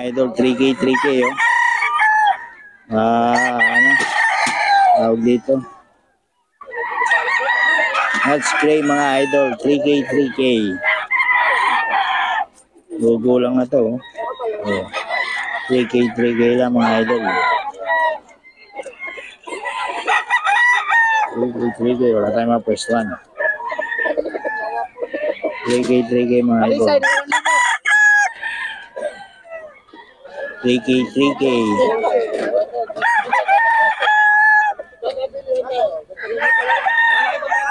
Idol 3K, 3K oh. Ano? Tawag dito. Nut spray mga idol, 3K, 3K. Logo lang na to. Oh. 3K, 3K lang mga idol. 3K, 3K. Wala tayong mga first one. 3K, 3K mga idol. 3K, 3K.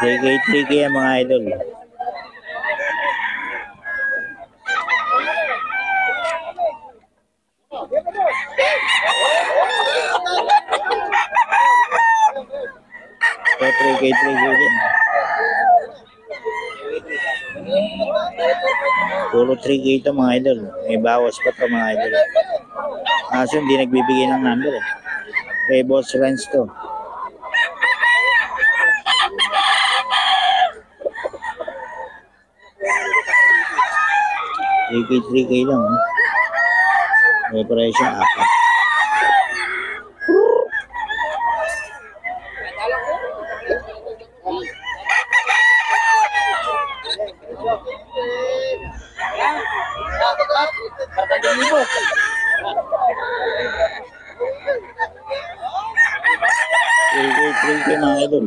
3K, 3K mga idol. So 3K, 3K din. Puro 3K ito mga idol. May bawas pa ito mga idol. Kaso hindi nagbibigay ng number eh. Kay Boss Renz to. 3K lang. May presyo apat. Three K mga idol.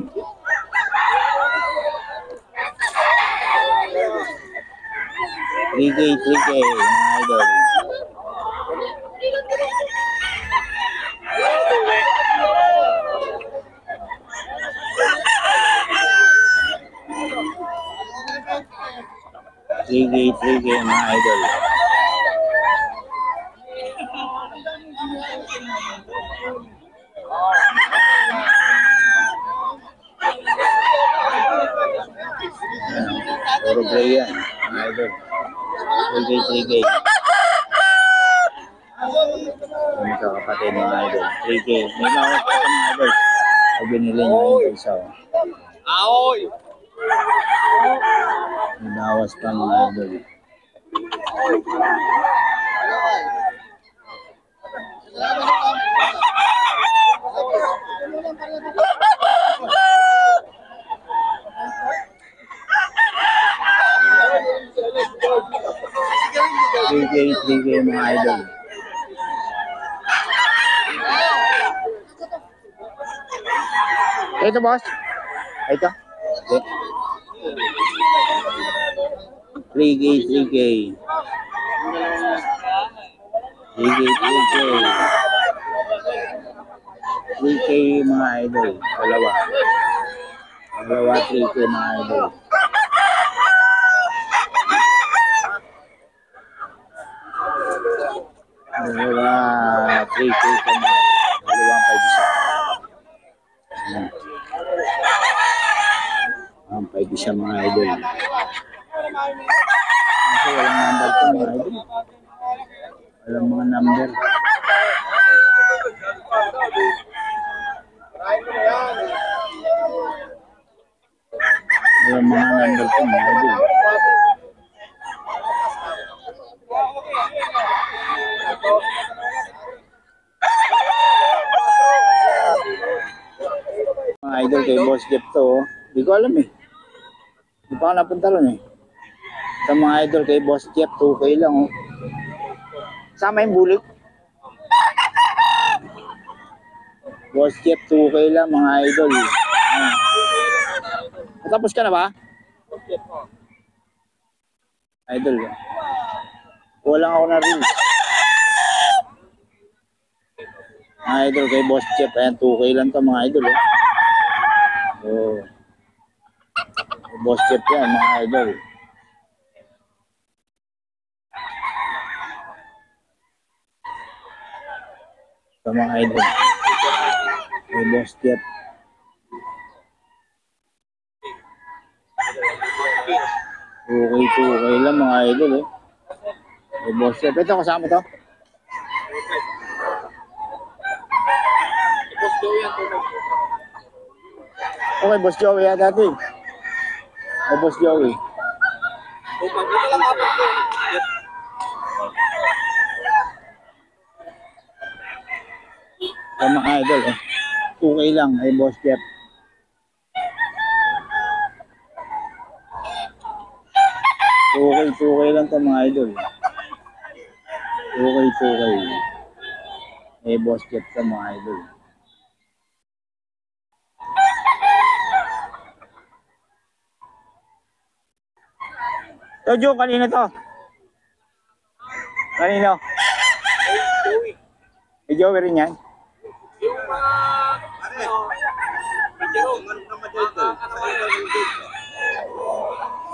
3K mga idol. Three K mga idol. Puro play yan mga idol. 3K. Yung kapatid mga idol. 3K. May bawas pa mga idol. Pag binili nyo yung isa. Aoy! May bawas pa mga idol. Three K mga idol. Ito boss. Ito. 3K. 3K mga idol. Dalawa 3K mga idol. Dalawa 3K pa mga dalawang 5 isa. Ang 5 isa mga idol. Kasi walang number ito mga idol. Walang mga number. Walang mga number ito mga idol. Mga idol kay Boss Jeff to. Hindi ko alam eh. Hindi pa ako napunta ron eh. Sa mga idol kay Boss Jeff, 2K lang oh. Sama yung bulik. Boss Jeff, 2K lang mga idol. Natapos ka na ba? Idol. Walang ako na rin. Mga idol kay Boss Jeff, ayan 2K lang to mga idol oh. Oh. Boss Jeff yan mga idol. Sa mga idol kay Boss Jeff. Okay lang mga idol eh. Kay Boss Jeff. Ito kasama to. Okay, Boss Joey yan dati. Ay, Boss Joey. Sa mga idol, 2K lang ay Boss Jeff. 2K lang to mga idol. 2K. Eh, Boss Jeff sa mga idol. Jojo, kanino to? Kanino? Eh, Joey rin yan? Yung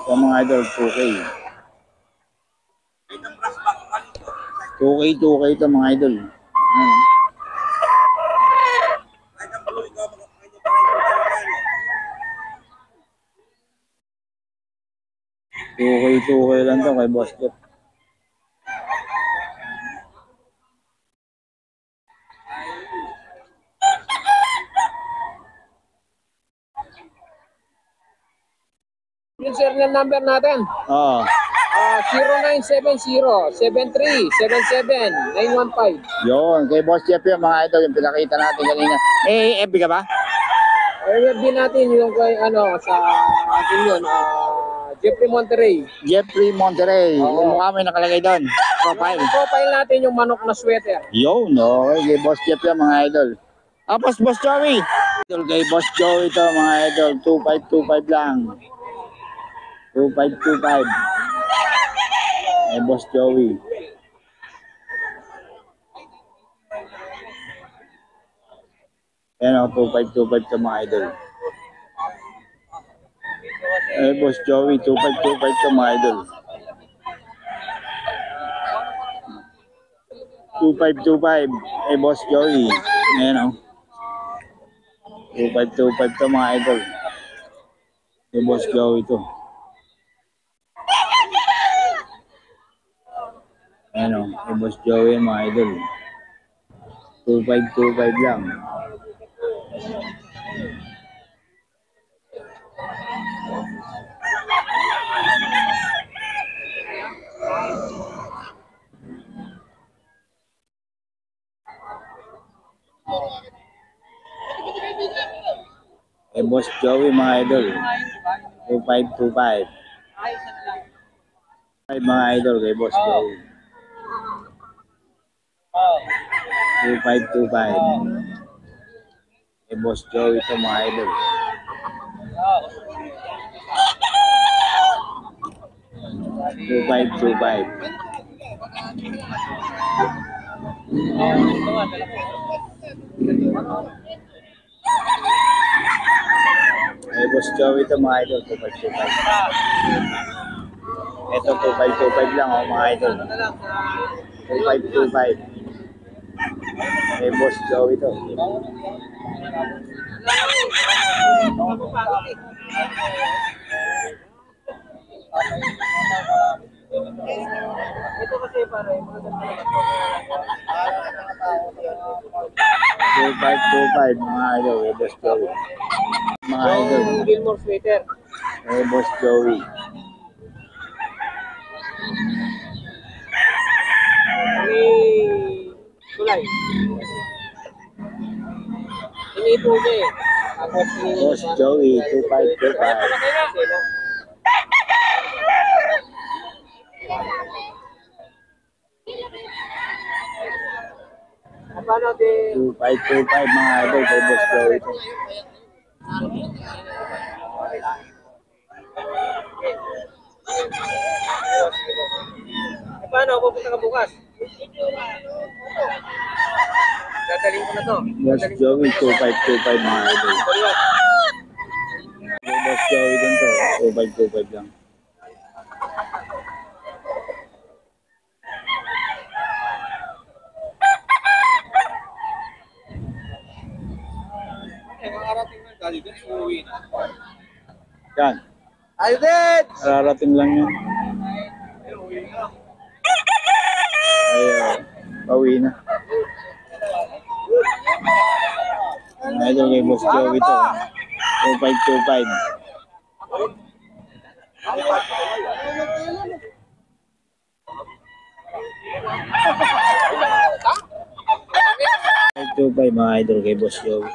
Sa mga idol, 2K. 2K ito mga idol. Ayan. 2K lang to kay Boss Jeff. yung serial number natin. Oo. 0970-7377-915. Yun, kay Boss Jeff yung mga idol, yung pinakita natin kanina. Eh, FB ka ba? I-review din natin yung kay sa atin yun, Jeffrey Monterrey. Jeffrey Monterrey. Oo. Yung mukha mo yung nakalagay doon. Profile. Profile natin yung manok na sweater. Yun, okay. Kay Boss Jeff yung mga idol. Tapos Boss Joey. Idol kay Boss Joey ito mga idol. 2525 lang. 2525. Kay Boss Joey. Yan o, 2525 sa mga idol. Eh, Boss Joey, 2525 sa mga idol. 2525. Eh, Boss Joey. Ayan o. 2525 sa mga idol. Eh, Boss Joey ito. Ayan o. Eh, Boss Joey mga idol. 2525 lang. Eh, Boss Joey mga idol. 2525. Ay, mga idol kay Boss Joey. 2525. Eh, Boss Joey ito mga idol. 2525. Eh, Boss Joey ito mga idol. 2525. Ito 2525 lang mga idol. 2525. Eh, Boss Joey ito. Ito kasi pare, mga 2525 mga idol. Eh, Boss Joey. Mga idol. yung Gilmore sweater. Eh, Boss Joey. Kulay. Inipo niya eh. Tapos Boss Joey, 2525. Paano din? 2525 mga idol kay Boss Joey ito. Paano? Pupunta ka bukas? Dadaling ko na to. Boss Joey, 2525 mga idol. Kay Boss Joey din to, 2525 lang. Yan, Ayun! kararating lang yan. Ay, pauwi na. Mga idol kay Boss Joey ito, 2525. 2525 mga idol kay Boss Joey.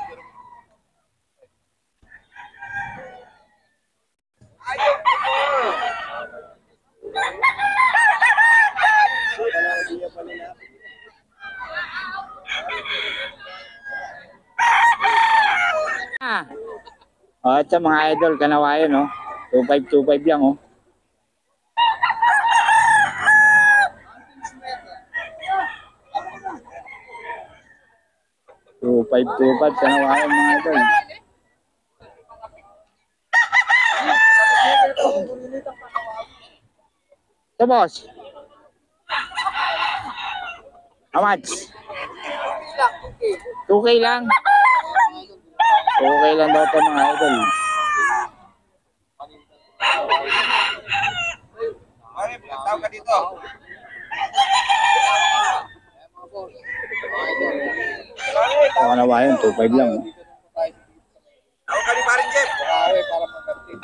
At sa mga idol, kanawayan, no? 2525 lang, oh. Two five kanawayan mga idol. Ito, boss. How much? 2K lang. 2K lang daw ito mga idol. Tawag ka dito. Ito kanawayan, 2.5 lang. Tawag ka ni Paring Jeff. Para mag-update.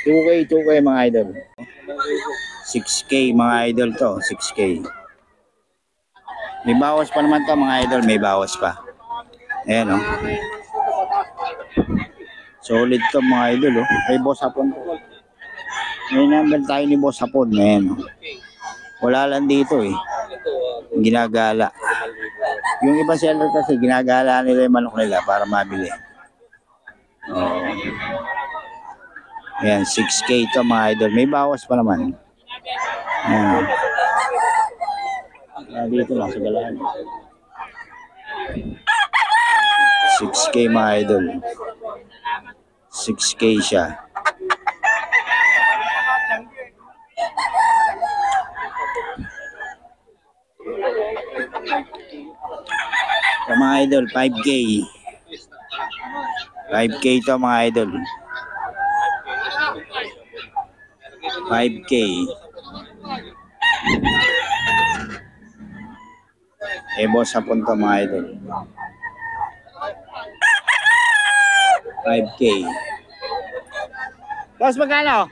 Oh. 2K mga idol. 6K mga idol to, 6K. May bawas pa naman to mga idol, may bawas pa. Ayan, oh. Solid to mga idol, oh. Ay, Boss Hapon to. May number tayo ni Boss Hapon. Ayan, oh. Wala lang dito eh. Ginagala. Yung ibang seller kasi ginagala nila yung manok nila para mabili. Oh. Ayan, 6K to mga idol. May bawas pa naman. Ayan. Dito lang sa galaan. 6K mga idol. 6K siya. Sa mga idol, 5K. 5K to mga idol. 5K. Boss Hapon to mga idol. 5K. Boss, magkano?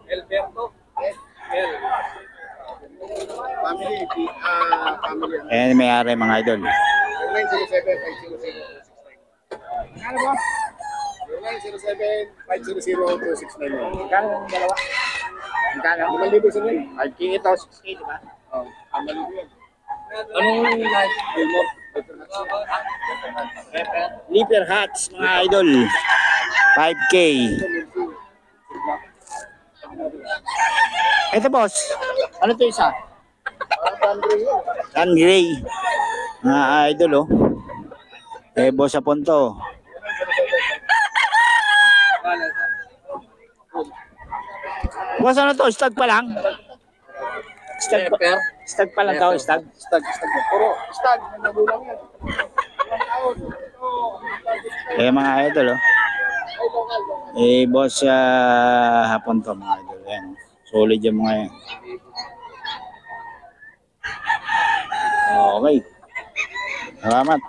Alberto. Family. Ayan, may-ari mga idol. 0907-500-269. Ano ba? 0907-500-269. Magkano yung dalawa? Magkano? 5,000 sa rin. 5K ito, 6K, di ba? Oo. Anong life? Gilmore? Leaper hats mga idol. 5K. Ito boss. Ano to isa? Sun Gray. Mga idol oh. Boss Hapon to. Boss, ano to? Stag pa lang? Stag pa lang to, stag. Stag. Puro stag. Nagulang yan. Mga idol oh. Boss Hapon to mga idol. Ayan. Solid yung mga yan. Okay. Salamat.